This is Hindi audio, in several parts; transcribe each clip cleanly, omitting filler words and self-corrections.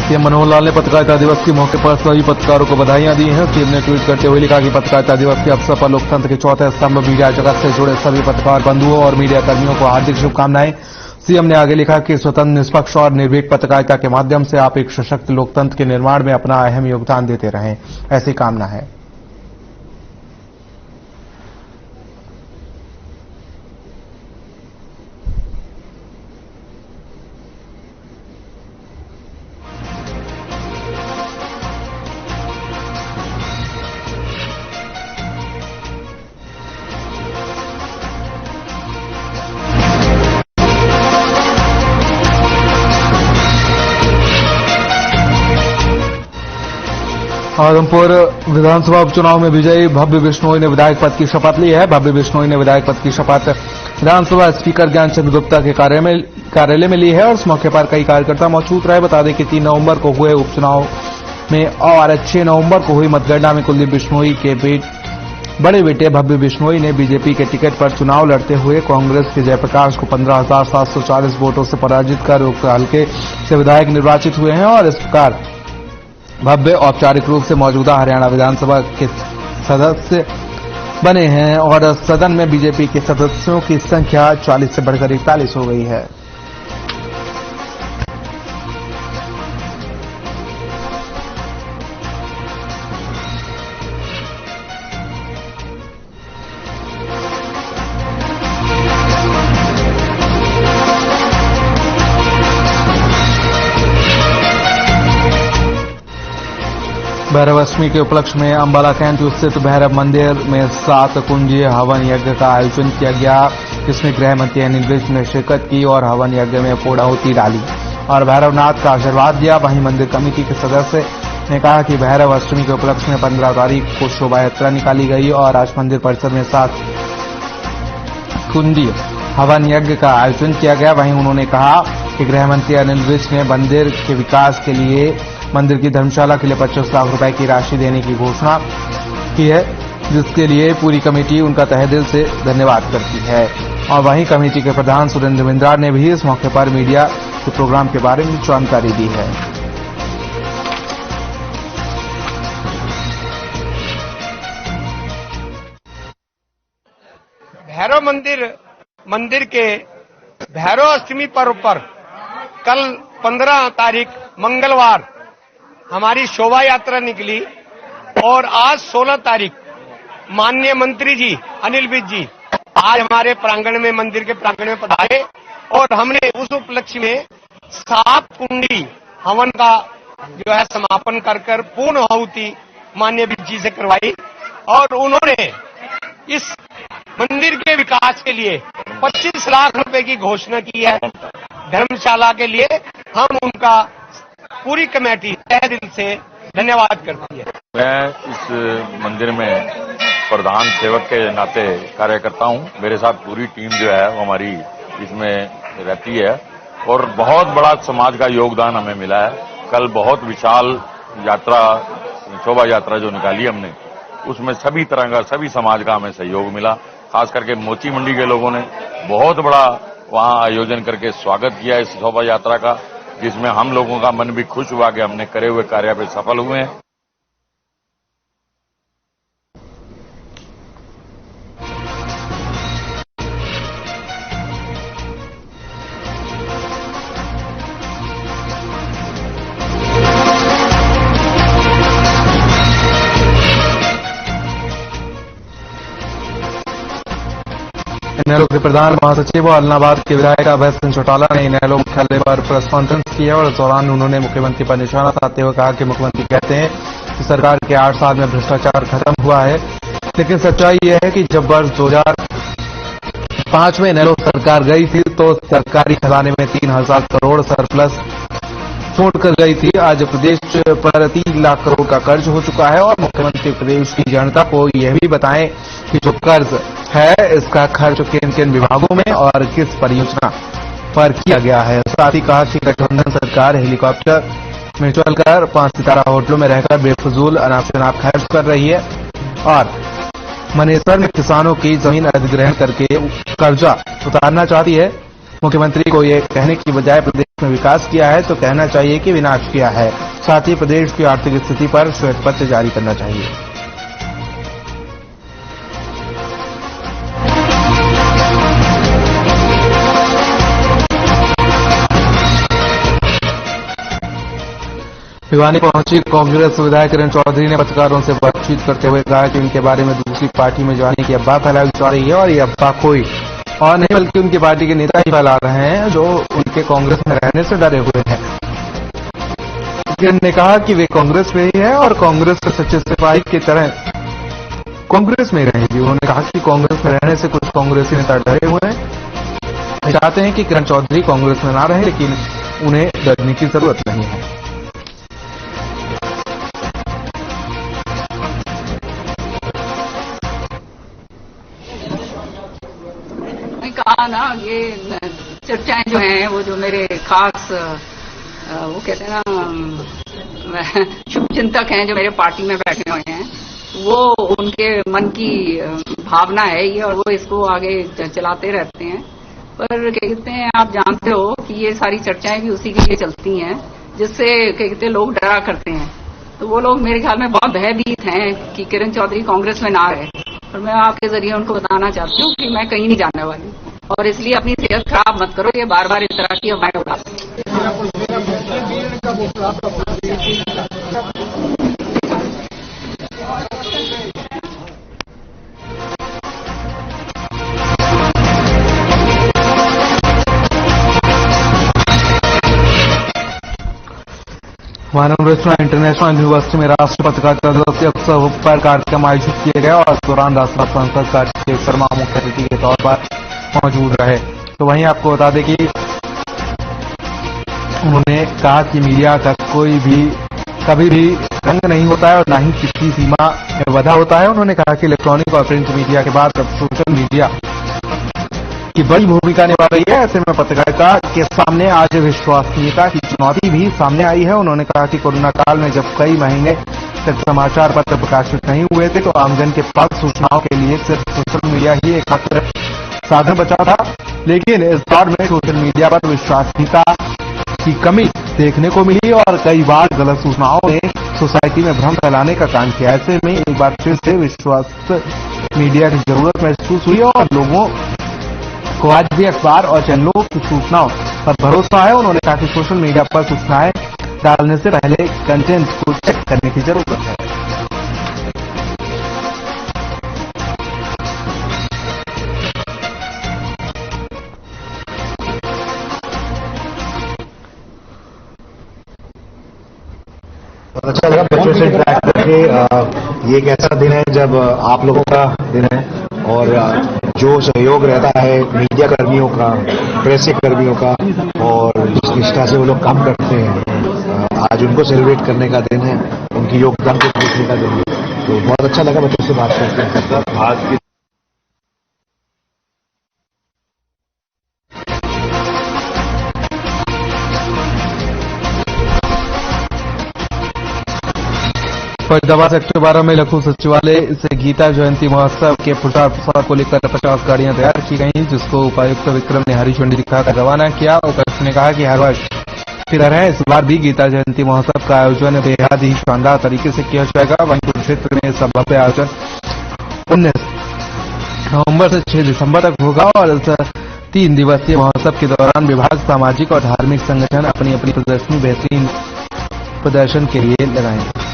सीएम मनोहर लाल ने पत्रकारिता दिवस के मौके पर सभी पत्रकारों को बधाइयां दी हैं। सीएम ने ट्वीट करते हुए लिखा कि पत्रकारिता दिवस के अवसर पर लोकतंत्र के चौथे स्तंभ मीडिया जगत से जुड़े सभी पत्रकार बंधुओं और मीडिया कर्मियों को हार्दिक शुभकामनाएं। सीएम ने आगे लिखा कि स्वतंत्र, निष्पक्ष और निर्भीक पत्रकारिता के माध्यम से आप एक सशक्त लोकतंत्र के निर्माण में अपना अहम योगदान देते रहें, ऐसी कामना है। आदमपुर विधानसभा उपचुनाव में विजयी भव्य बिश्नोई ने विधायक पद की शपथ ली है। भव्य बिश्नोई ने विधायक पद की शपथ विधानसभा स्पीकर ज्ञानचंद गुप्ता के कार्यालय में ली है और इस मौके पर कई कार्यकर्ता मौजूद रहे। बता दें कि 3 नवंबर को हुए उपचुनाव में और 6 नवंबर को हुई मतगणना में कुलदीप बिश्नोई के बड़े बेटे भव्य बिश्नोई ने बीजेपी के टिकट पर चुनाव लड़ते हुए कांग्रेस के जयप्रकाश को 15,740 वोटों से पराजित कर उक्त हल्के से विधायक निर्वाचित हुए हैं और इस प्रकार भव्य औपचारिक रूप से मौजूदा हरियाणा विधानसभा के सदस्य बने हैं और सदन में बीजेपी के सदस्यों की संख्या 40 से बढ़कर 41 हो गई है। भैरव अष्टमी के उपलक्ष्य में अंबाला कैंट स्थित भैरव मंदिर में 7 कुंजीय हवन यज्ञ का आयोजन किया गया, जिसमें गृह मंत्री अनिल विज ने शिरकत की और हवन यज्ञ में पूर्णाहुति डाली और भैरवनाथ का आशीर्वाद दिया। वहीं मंदिर कमेटी के सदस्य ने कहा कि भैरव अष्टमी के उपलक्ष्य में 15 तारीख को शोभा यात्रा निकाली गई और आज मंदिर परिसर में 7 कुंजीय हवन यज्ञ का आयोजन किया गया। वहीं उन्होंने कहा कि गृह मंत्री अनिल विज ने मंदिर के विकास के लिए मंदिर की धर्मशाला के लिए 25 लाख रुपए की राशि देने की घोषणा की है, जिसके लिए पूरी कमेटी उनका तहे दिल से धन्यवाद करती है। और वहीं कमेटी के प्रधान सुरेंद्र बिंद्रा ने भी इस मौके पर मीडिया के प्रोग्राम के बारे में जानकारी दी है। भैरव मंदिर के भैरव अष्टमी पर्व पर कल 15 तारीख मंगलवार हमारी शोभा यात्रा निकली और आज 16 तारीख माननीय मंत्री जी अनिल विज जी आज हमारे प्रांगण में, मंदिर के प्रांगण में पधारे और हमने उस उपलक्ष्य में 7 कुंडी हवन का जो है समापन कर पूर्ण आहुति माननीय विज जी से करवाई और उन्होंने इस मंदिर के विकास के लिए 25 लाख रुपए की घोषणा की है धर्मशाला के लिए। हम उनका पूरी कमेटी तहे दिल से धन्यवाद करती है। मैं इस मंदिर में प्रधान सेवक के नाते कार्यकर्ता हूं। मेरे साथ पूरी टीम जो है वो हमारी इसमें रहती है और बहुत बड़ा समाज का योगदान हमें मिला है। कल बहुत विशाल यात्रा, शोभा यात्रा जो निकाली हमने, उसमें सभी तरह का, सभी समाज का हमें सहयोग मिला। खास करके मोची मंडी के लोगों ने बहुत बड़ा वहां आयोजन करके स्वागत किया इस शोभा यात्रा का, जिसमें हम लोगों का मन भी खुश हुआ कि हमने करे हुए कार्य पे सफल हुए हैं। इनेलो के प्रधान महासचिव और अलनाबाद के विधायक अभय सिंह चौटाला ने इनेलो मुख्यालय पर प्रेस कॉन्फ्रेंस की और इस दौरान उन्होंने मुख्यमंत्री पर निशाना साधते हुए कहा कि मुख्यमंत्री कहते हैं कि सरकार के 8 साल में भ्रष्टाचार खत्म हुआ है, लेकिन सच्चाई यह है कि जब वर्ष 2005 में इनेलो सरकार गई थी तो सरकारी खजाने में 3,000 करोड़ सरप्लस छोड़ कर गई थी। आज प्रदेश पर 3 लाख करोड़ का कर्ज हो चुका है और मुख्यमंत्री प्रदेश की जनता को यह भी बताएं कि जो कर्ज है इसका खर्च किन किन विभागों में और किस परियोजना पर किया गया है। साथ ही कहा कि गठबंधन सरकार हेलीकॉप्टर में चलकर 5 सितारा होटलों में रहकर बेफजूल अनाप खर्च कर रही है और मनेसर में किसानों की जमीन अधिग्रहण करके कर्जा उतारना चाहती है। मुख्यमंत्री को ये कहने की बजाय प्रदेश में विकास किया है तो कहना चाहिए कि विनाश किया है। साथ ही प्रदेश की आर्थिक स्थिति पर श्वेत पत्र जारी करना चाहिए। भिवानी पहुंची कांग्रेस विधायक किरण चौधरी ने पत्रकारों से बातचीत करते हुए कहा कि उनके बारे में दूसरी पार्टी में जाने की अफवाह फैलाई जा रही है और ये अफवाह कोई और नहीं बल्कि उनकी पार्टी के नेता ही फैला रहे हैं जो उनके कांग्रेस में रहने से डरे हुए हैं। किरण ने कहा कि वे कांग्रेस में ही है और कांग्रेस के सच्चे सिपाही की तरह कांग्रेस में ही रहेगी। उन्होंने कहा कि कांग्रेस में रहने से कुछ कांग्रेसी नेता डरे हुए हैं, चाहते हैं कि किरण चौधरी कांग्रेस में ना रहे, लेकिन उन्हें डरने की जरूरत नहीं है। कहा ना, ये चर्चाएं जो हैं वो जो मेरे खास वो कहते हैं ना शुभचिंतक हैं जो मेरे पार्टी में बैठे हुए हैं, वो उनके मन की भावना है ये और वो इसको आगे चलाते रहते हैं। पर कहते हैं, आप जानते हो कि ये सारी चर्चाएं भी उसी के लिए चलती हैं जिससे कहते लोग डरा करते हैं। तो वो लोग मेरे ख्याल में बहुत भयभीत हैं कि किरण चौधरी कांग्रेस में ना रहे, और मैं आपके जरिए उनको बताना चाहती हूँ कि मैं कहीं नहीं जाने वाली और इसलिए अपनी सेहत खराब मत करो, ये बार बार इस तरह की अफवाहें उड़ाते हैं। मानव रचना इंटरनेशनल यूनिवर्सिटी में राष्ट्रीय पत्रकारिता दिवस के अवसर पर कार्यक्रम आयोजित किए गए और इस दौरान राष्ट्रपति सांसद कार्तिकेय शर्मा मुख्य अतिथि के तौर पर मौजूद रहे। तो वहीं आपको बता दें कि उन्होंने कहा कि मीडिया का कोई भी कभी भी रंग नहीं होता है और न ही किसी सीमा में बाधा होता है। उन्होंने कहा कि इलेक्ट्रॉनिक और प्रिंट मीडिया के बाद अब सोशल मीडिया की बड़ी भूमिका निभा रही है। ऐसे में पत्रकारिता के सामने आज विश्वसनीयता की चुनौती भी सामने आई है। उन्होंने कहा कि कोरोना काल में जब कई महीने तक समाचार पत्र प्रकाशित नहीं हुए थे तो आमजन के पास सूचनाओं के लिए सिर्फ सोशल मीडिया ही एकमात्र साधन बचा था, लेकिन इस दौर में सोशल मीडिया पर विश्वसनीयता की कमी देखने को मिली और कई बार गलत सूचनाओं ने सोसाइटी में भ्रम फैलाने का काम किया। ऐसे में एक बार फिर से विश्वास मीडिया की जरूरत महसूस हुई और लोगों को आज भी अखबार और चैनलों की सूचनाओं पर भरोसा है। उन्होंने कहा कि सोशल मीडिया पर सूचनाएं डालने से पहले कंटेंट को चेक करने की जरूरत है। अच्छा लगा बच्चों से इंटरेक्ट करके। ये एक ऐसा दिन है जब आप लोगों का दिन है और जो सहयोग रहता है मीडिया कर्मियों का, प्रेस कर्मियों का और जिस निष्ठा से वो लोग काम करते हैं, आज उनको सेलिब्रेट करने का दिन है, उनकी योगदान को देखने का दिन है। तो बहुत अच्छा लगा बच्चों से बात करके। आज की फरीदाबाद सेक्टर 12 में लखनऊ सचिवालय से गीता जयंती महोत्सव के प्रचार प्रसार को लेकर 50 गाड़ियां तैयार की गई, जिसको उपायुक्त विक्रम ने हरी झंडी दिखाकर रवाना किया। उपायुक्त ने कहा कि हर वर्ष की तरह इस बार भी गीता जयंती महोत्सव का आयोजन बेहद ही शानदार तरीके से किया जाएगा। वहीं कुरुक्षेत्र में इस भव्य आयोजन 19 नवंबर से 6 दिसंबर तक होगा और इस 3 दिवसीय महोत्सव के दौरान विभाग, सामाजिक और धार्मिक संगठन अपनी अपनी प्रदर्शनी बेहतरीन प्रदर्शन के लिए लगाएंगे।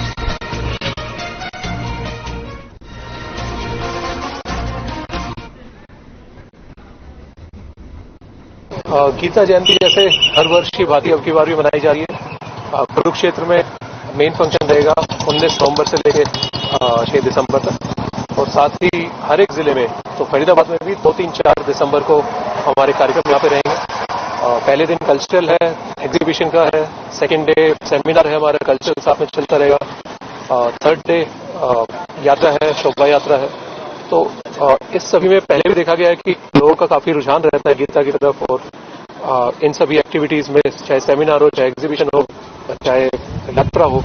गीता जयंती जैसे हर वर्ष की भांति अब की बार भी मनाई जा रही है। कुरुक्षेत्र में मेन फंक्शन रहेगा 19 नवंबर से लेकर 6 दिसंबर तक और साथ ही हर एक जिले में, तो फरीदाबाद में भी 2, 3, 4 दिसंबर को हमारे कार्यक्रम यहाँ पे रहेंगे। पहले दिन कल्चरल है, एग्जीबिशन का है, सेकेंड डे सेमिनार है, हमारा कल्चरल साथ में चलता रहेगा, थर्ड डे यात्रा है, शोभा यात्रा है। तो इस सभी में पहले भी देखा गया है कि लोगों का काफी रुझान रहता है गीता की तरफ और इन सभी एक्टिविटीज में, चाहे सेमिनार हो, चाहे एग्जीबिशन हो, चाहे यात्रा हो।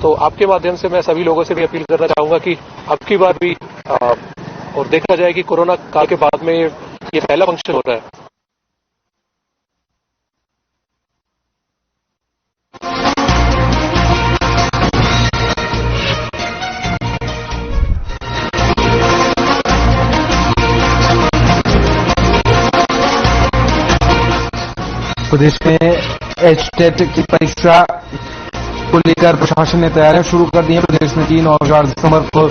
तो आपके माध्यम से मैं सभी लोगों से भी अपील करना चाहूंगा कि अब की बार भी और देखा जाए कि कोरोना काल के बाद में ये पहला फंक्शन हो रहा है, प्रदेश में एचटेट की परीक्षा को लेकर प्रशासन ने तैयारियां शुरू कर दी हैं। प्रदेश में 3 और 4 दिसंबर को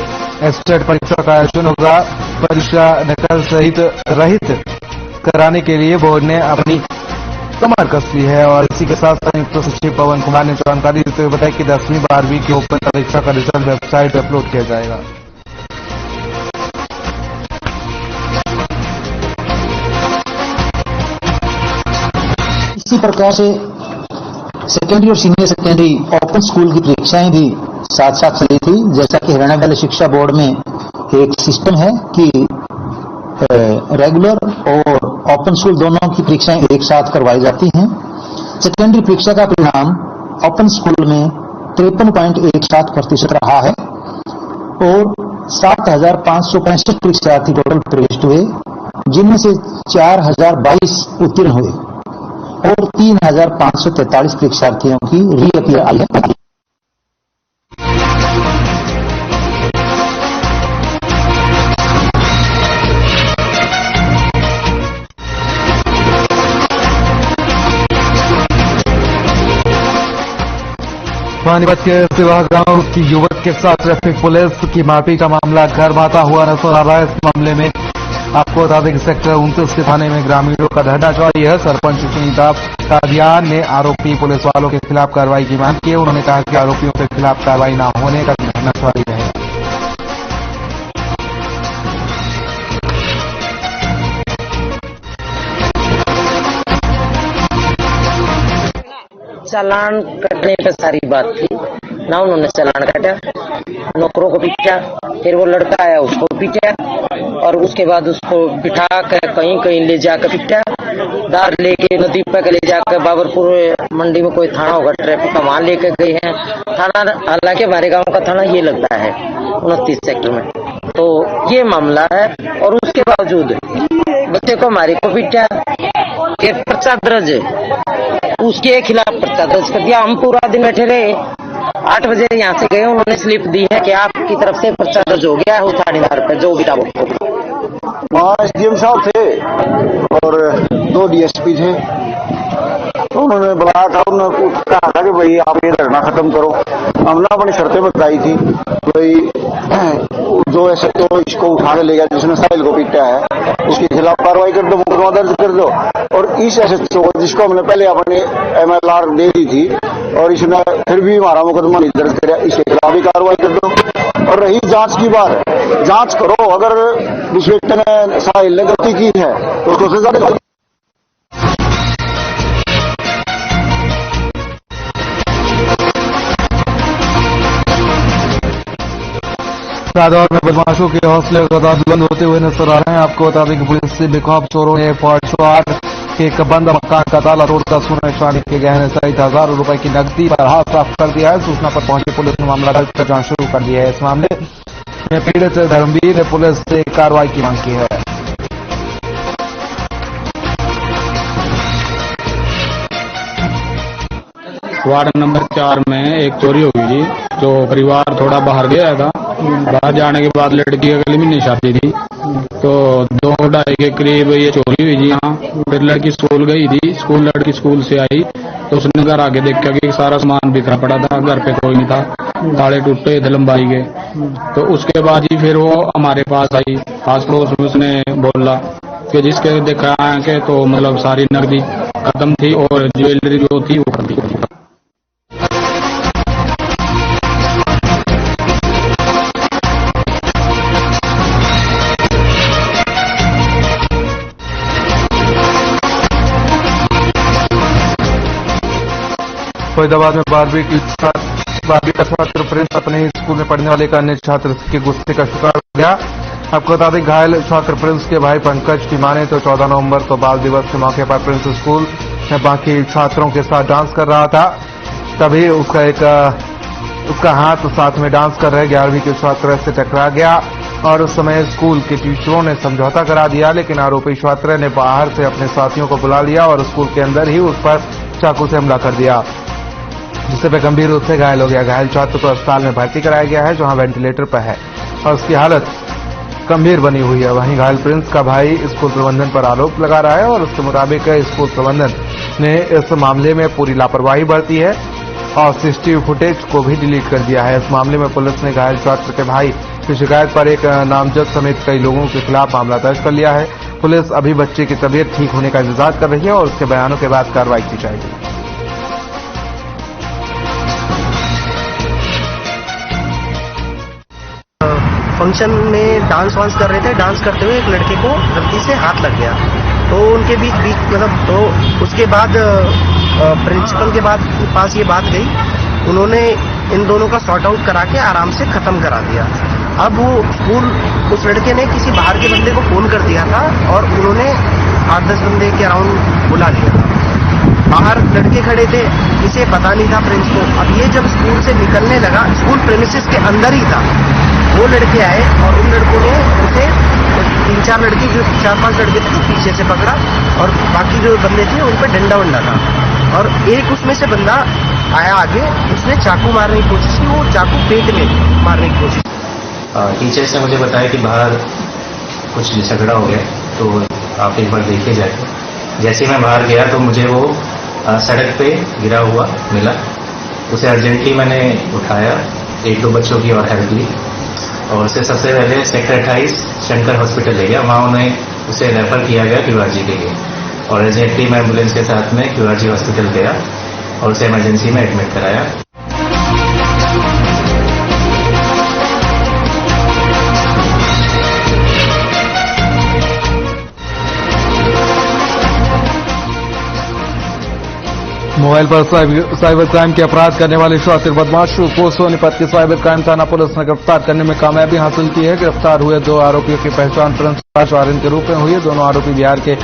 एचटेट परीक्षा का आयोजन होगा। परीक्षा नकल सहित रहित कराने के लिए बोर्ड ने अपनी कमर कस ली है। और इसी के साथ संयुक्त सचिव पवन कुमार ने जानकारी देते हुए बताया कि 10वीं 12वीं की ओपन परीक्षा का रिजल्ट वेबसाइट पर अपलोड किया जाएगा। इसी प्रकार से सेकेंडरी और सीनियर सेकेंडरी ओपन स्कूल की परीक्षाएं भी साथ साथ चली थी। जैसा कि हरियाणा विद्यालय शिक्षा बोर्ड में एक सिस्टम है कि रेगुलर और ओपन स्कूल दोनों की परीक्षाएं एक साथ करवाई जाती हैं। सेकेंडरी परीक्षा का परिणाम ओपन स्कूल में 53.17% रहा है और 7,565 परीक्षार्थी टोटल प्रविष्ट हुए, जिनमें से 4,022 उत्तीर्ण हुए और 3,543 परीक्षार्थियों की रीअपियर आई है। पानीपत के सिवा गांव की युवक के साथ ट्रैफिक पुलिस की मारपीट का मामला गर्माता हुआ नजर आ रहा है। इस मामले में आपको बता दें कि सेक्टर 29 के थाने में ग्रामीणों का धरना जारी है। सरपंच सुनीता कादियान ने आरोपी पुलिस वालों के खिलाफ कार्रवाई की मांग की। उन्होंने कहा कि आरोपियों के खिलाफ कार्रवाई न होने का धरना जारी रहेगा। चालान कटने पे सारी बात थी ना, उन्होंने चालान काटा, नौकरों को पीटा, फिर वो लड़का आया उसको पीटा और उसके बाद उसको बिठा कर कहीं कहीं ले जाकर पीटा, दार लेके नदी पे ले जाकर बाबरपुर मंडी में कोई थाना होगा ट्रैफिक का, वहां लेकर गए हैं। थाना हालांकि हमारे गांव का थाना ये लगता है 29 सेक्टर में, तो ये मामला है। और उसके बावजूद बच्चे को हमारे को पीटा, फिर पर्चा दर्ज, उसके खिलाफ पर्चा दर्ज कर दिया। हम पूरा दिन बैठे रहे, 8 बजे यहाँ से गए, उन्होंने स्लिप दी है कि आपकी तरफ से पर्चा दर्ज हो गया है थानेदार पे, जो भी था वो। वहाँ एसडीएम साहब थे और 2 डीएसपी थे, तो उन्होंने बुलाया था, उन्होंने कहा था कि भाई आप ये धरना खत्म करो। हमने अपनी शर्तें बताई थी, भाई जो ऐसे तो इसको उठा के ले गया जिसने साहिल को पीटा है उसके खिलाफ कार्रवाई कर दो, मुकदमा दर्ज कर दो। और इस एसएचओ को जिसको हमने पहले अपनी MLR दे दी थी और इसने फिर भी हमारा मुकदमा नहीं दर्ज किया, इसके खिलाफ भी कार्रवाई कर दो। और रही जांच की बात, जांच करो, अगर जिस व्यक्ति ने साहिल ने गलती की है तो उसको सजा दो। रादौर में बदमाशों के हौसले बुलंद होते हुए नजर आ रहे हैं। आपको बता दें कि पुलिस से बेखौफ चोरों ने पॉइंट के एक बंद मकान का ताला तोड़कर सोने चांदी के गहने सहित हजारों रुपए की नकदी पर हाथ साफ कर दिया है। सूचना पर पहुंची पुलिस ने मामला दर्ज कर जांच शुरू कर दी है। इस मामले में पीड़ित धर्मवीर ने पुलिस से कार्रवाई की मांग की है। वार्ड नंबर 4 में एक चोरी हो गई थी, जो परिवार थोड़ा बाहर गया था। बाहर जाने के बाद लड़की अगले महीने शादी थी, तो 2-2:30 के करीब ये चोरी हुई थी यहाँ। फिर लड़की स्कूल गई थी, लड़की स्कूल से आई तो उसने घर आके देखा कि सारा सामान बिखरा पड़ा था, घर पे कोई नहीं था, ताले टूटे थे लंबाई के। तो उसके बाद ही फिर वो हमारे पास आई, पास पड़ोस में उसने बोला कि जिसके देखा के तो मतलब सारी नकदी खत्म थी और ज्वेलरी जो थी वो खत्म थी। फरीदाबाद में 12वीं का छात्र प्रिंस अपने ही स्कूल में पढ़ने वाले एक अन्य छात्र के गुस्से का शिकार हो गया। आपको बता दें घायल छात्र प्रिंस के भाई पंकज की माने तो 14 नवंबर को बाल दिवस के मौके पर प्रिंस स्कूल में बाकी छात्रों के साथ डांस कर रहा था। तभी उसका हाथ साथ में डांस कर रहे 11वीं के छात्र से टकरा गया और उस समय स्कूल के टीचरों ने समझौता करा दिया, लेकिन आरोपी छात्र ने बाहर से अपने साथियों को बुला लिया और स्कूल के अंदर ही उस पर चाकू से हमला कर दिया, जिससे वह गंभीर रूप से घायल हो गया। घायल छात्र को अस्पताल में भर्ती कराया गया है, जहां वेंटिलेटर पर है और उसकी हालत गंभीर बनी हुई है। वहीं घायल प्रिंस का भाई स्कूल प्रबंधन पर आरोप लगा रहा है और उसके मुताबिक स्कूल प्रबंधन ने इस मामले में पूरी लापरवाही बरती है और सीसीटीवी फुटेज को भी डिलीट कर दिया है। इस मामले में पुलिस ने घायल छात्र के भाई की शिकायत पर एक नामजद समेत कई लोगों के खिलाफ मामला दर्ज कर लिया है। पुलिस अभी बच्चे की तबीयत ठीक होने का इंतजार कर रही है और उसके बयानों के बाद कार्रवाई की जाएगी। फंक्शन में डांस वांस कर रहे थे, डांस करते हुए एक लड़के को गलती से हाथ लग गया, तो उनके बीच मतलब तो उसके बाद प्रिंसिपल के पास ये बात गई, उन्होंने इन दोनों का सॉर्ट आउट करा के आराम से खत्म करा दिया। अब वो स्कूल उस लड़के ने किसी बाहर के बंदे को फोन कर दिया था और उन्होंने 8-10 बंदे के अराउंड बुला लिया था। बाहर लड़के खड़े थे, इसे पता नहीं था प्रिंस को। अब ये जब स्कूल से निकलने लगा, स्कूल प्रेमिसेस के अंदर ही था, वो लड़के आए और उन लड़कों ने उसे 3-4 लड़के जो 4-5 लड़के थे तो पीछे से पकड़ा और बाकी जो बंदे थे उन पर डंडा वंडा था और एक उसमें से बंदा आया आगे, उसने चाकू मारने की कोशिश की, वो चाकू पेट में मारने की कोशिश। टीचर्स ने मुझे बताया कि बाहर कुछ झगड़ा हो गया, तो आप एक बार देखे जाए। जैसे ही मैं बाहर गया तो मुझे वो सड़क पे गिरा हुआ मिला, उसे अर्जेंटली मैंने उठाया, 1-2 बच्चों की और हेल्प ली और उसे सबसे पहले सेक्टर 28 शंकर हॉस्पिटल ले गया। वहाँ उन्हें उसे रेफर किया गया QRG के लिए और अर्जेंटली मैं एम्बुलेंस के साथ में QRG हॉस्पिटल गया और उसे इमरजेंसी में एडमिट कराया। मोबाइल पर साइबर क्राइम के अपराध करने वाले शातिर बदमाशों को सोनीपत की साइबर क्राइम थाना पुलिस ने गिरफ्तार करने में कामयाबी हासिल की है। गिरफ्तार हुए 2 आरोपियों की पहचान प्रिंस आर्यन के रूप में हुई है। दोनों आरोपी बिहार के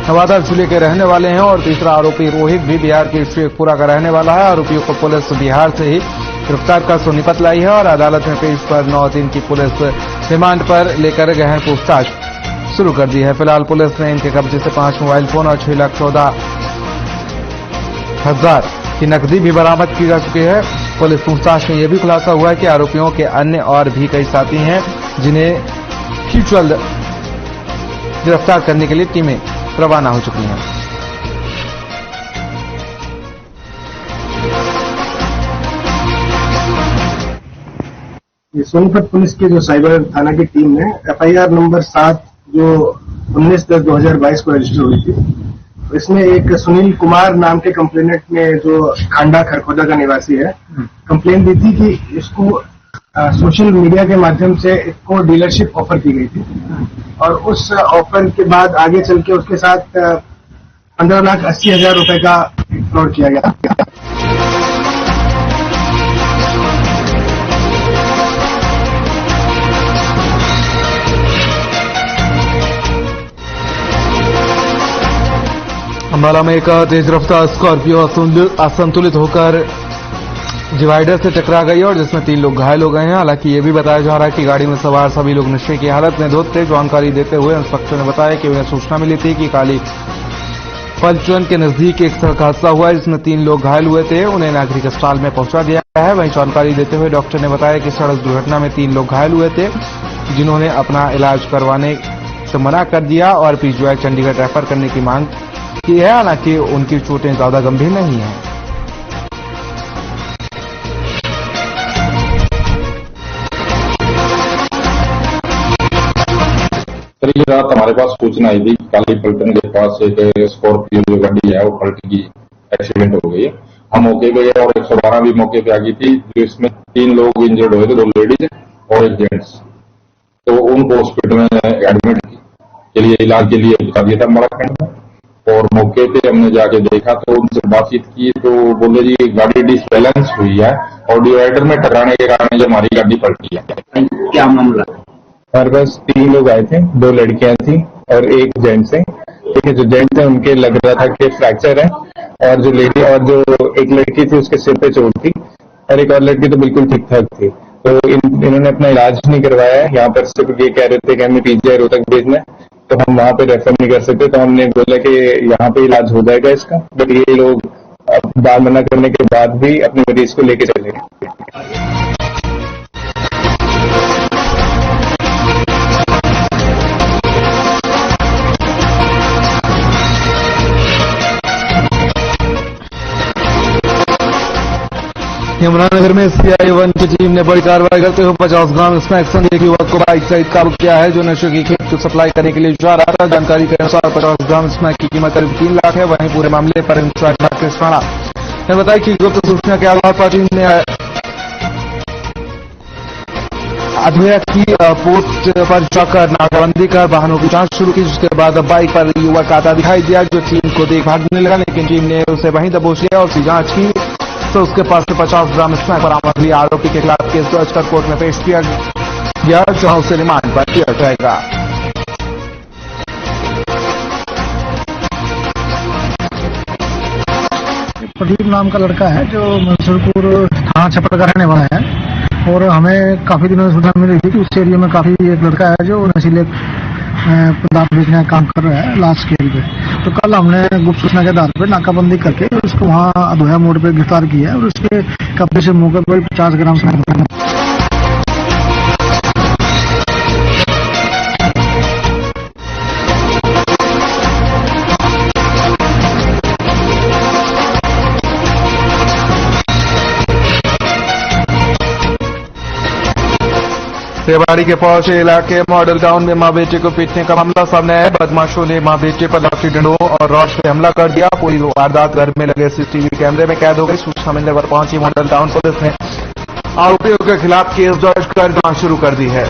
नवादा जिले के रहने वाले हैं और तीसरा आरोपी रोहित भी बिहार के शेखपुरा का रहने वाला है। आरोपियों को पुलिस बिहार से ही गिरफ्तार कर सोनीपत लाई है और अदालत में पेश कर 9 दिन की पुलिस रिमांड पर लेकर गहन पूछताछ शुरू कर दी है। फिलहाल पुलिस ने इनके कब्जे से 5 मोबाइल फोन और 6,14,000 की नकदी भी बरामद की जा चुकी है। पुलिस पूछताछ में यह भी खुलासा हुआ है कि आरोपियों के अन्य और भी कई साथी हैं जिन्हें शीघ्र गिरफ्तार करने के लिए टीमें रवाना हो चुकी हैं। सोनीपत पुलिस के जो साइबर थाना की टीम ने FIR नंबर 7 जो 19/10/2022 को रजिस्टर हुई थी, इसमें एक सुनील कुमार नाम के कंप्लेनेंट ने, जो खांडा खरखोदा का निवासी है, कंप्लेन दी थी कि इसको सोशल मीडिया के माध्यम से इसको डीलरशिप ऑफर की गई थी और उस ऑफर के बाद आगे चल के उसके साथ 15,80,000 रुपए का फ्रॉड किया गया। अंबाला में एक तेज रफ्तार स्कॉर्पियो असंतुलित होकर डिवाइडर से टकरा गई और जिसमें 3 लोग घायल हो गए हैं। हालांकि ये भी बताया जा रहा है कि गाड़ी में सवार सभी लोग नशे की हालत में धुत थे। जानकारी देते हुए इंस्पेक्टर ने बताया कि उन्हें सूचना मिली थी कि काली पलचन के नजदीक एक सड़क हादसा हुआ है जिसमें 3 लोग घायल हुए थे। उन्हें नागरिक अस्पताल में पहुंचा दिया है। वहीं जानकारी देते हुए डॉक्टर ने बताया कि सड़क दुर्घटना में 3 लोग घायल हुए थे जिन्होंने अपना इलाज करवाने से मना कर दिया और PGI चंडीगढ़ रेफर करने की मांग की है। हालांकि उनकी चोटें ज्यादा गंभीर नहीं हैं। सर, ये रात हमारे पास सूचना आई थी काली पलटन के पास एक स्कॉर्पियो जो गाड़ी है वो पलटी की एक्सीडेंट हो गई है। हम मौके पे गए और 112 भी मौके पे आ गई थी, जो इसमें 3 लोग इंजर्ड हुए थे, 2 लेडीज और 1 जेंट्स। तो उनको हॉस्पिटल में एडमिट के लिए इलाज के लिए बता दिया था मराखंड में। और मौके पे हमने जाके देखा तो उनसे बातचीत की तो बोले जी गाड़ी डिसबैलेंस हुई है और डिवाइडर में टकराने के कारण जो हमारी गाड़ी पलटी है। क्या मामला? हमारे पास 3 लोग आए थे, 2 लड़कियां थी और 1 जेंट्स है। ठीक है, जो जेंट्स है उनके लग रहा था कि फ्रैक्चर है और जो लेडी और जो एक लड़की थी उसके सिर पे चोट थी और एक और लड़की तो बिल्कुल ठीक ठाक थी। तो इन्होंने अपना इलाज नहीं करवाया है। यहाँ पर सिर्फ ये कह रहे थे कि हमें PGI रोहतक भेजना है, तो हम वहाँ पे रेफर नहीं कर सकते। तो हमने बोला कि यहाँ पे इलाज हो जाएगा इसका, बट ये लोग बात मना करने के बाद भी अपने मरीज को लेके चले गए। यमुनानगर में CI1 की टीम ने बड़ी कार्रवाई करते हुए 50 ग्राम स्नैक्स संग एक युवक को बाइक सहित काबू किया है, जो नशे की खेप को सप्लाई करने के लिए जा रहा था। जानकारी के अनुसार 50 ग्राम स्नैक की कीमत करीब 3 लाख है। वहीं पूरे मामले पर इंस्पेक्टर राकेश राणा ने बताया कि गुप्त सूचना के आधार पर टीम ने अधवेरा की पोस्ट पर जाकर नाकाबंदी कर वाहनों की जांच शुरू की, जिसके बाद बाइक पर युवक आता दिखाई दिया, जो टीम को देख भागने लगा, लेकिन टीम ने उसे वहीं दबोच लिया और उसकी जांच की तो उसके पास से 50 ग्राम स्नैक बरामद हुई। आरोपी के खिलाफ केस दर्ज कर कोर्ट में पेश किया गया, जहां उसे रिमांड पर किया जाएगा। प्रदीप नाम का लड़का है जो मंसूरपुर थाना छपरा का रहने वाला है और हमें काफी दिनों से सूचना मिल रही थी कि उस एरिया में काफी एक लड़का है जो नशीले पदार्थ बेचने का काम कर रहा है लार्ज स्केल पे। तो कल हमने गुप्त सूचना के आधार पर नाकाबंदी करके उसको वहाँ अधोया मोड़ पे गिरफ्तार किया है और उसके कब्जे से मौके पर 50 ग्राम स्नैक। रेवाड़ी के पहुंचे इलाके मॉडल टाउन में मां बेटे को पीटने का मामला सामने आया। बदमाशों ने मां बेटे पर लाठी डंडों और रॉड से हमला कर दिया। पूरी वारदात घर में लगे CCTV कैमरे में कैद हो गई। सूचना मिलने पर पहुंची मॉडल टाउन पुलिस ने आरोपियों के खिलाफ केस दर्ज कर जांच शुरू कर दी है।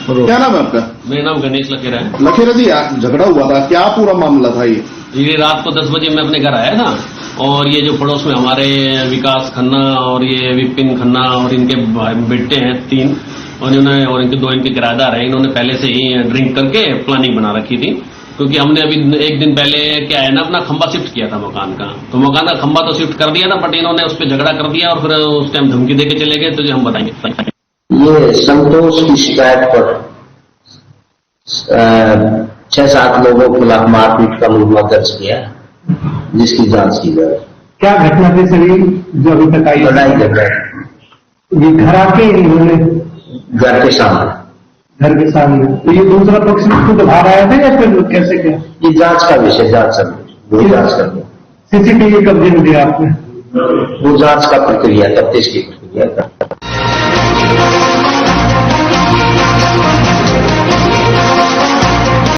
क्या नाम है आपका? मेरा नाम गणेश लखेरा है। लखेरा जी, झगड़ा हुआ था, क्या पूरा मामला था ये रात को 10 बजे मैं अपने घर आया था और ये जो पड़ोस में हमारे विकास खन्ना और ये विपिन खन्ना और इनके बेटे हैं 3 और इनके 2 इनके किराएदार हैं। इन्होंने पहले से ही ड्रिंक करके प्लानिंग बना रखी थी, क्योंकि हमने अभी 1 दिन पहले क्या है ना अपना खंबा शिफ्ट किया था मकान का, तो मकान का खंबा तो शिफ्ट कर दिया था, बट इन्होंने उस पर झगड़ा कर दिया और फिर उस टाइम धमकी देके चले गए। तो जो हम बताएंगे, ये संतोष की शिकायत पर 6-7 लोगों के खिलाफ मारपीट का मुकदमा दर्ज किया, जिसकी जांच की जाए। क्या घटना थी सर जो अभी तक आई? लड़ाई झगड़ा ये घर आके इन्होंने घर के सामने तो ये दूसरा पक्ष खुद बाहर आया था या फिर कैसे क्या? ये जांच का विषय, जांच कर CCTV कब्जे में दिया आपने? वो जांच का प्रक्रिया, तफ्तीश की प्रक्रिया।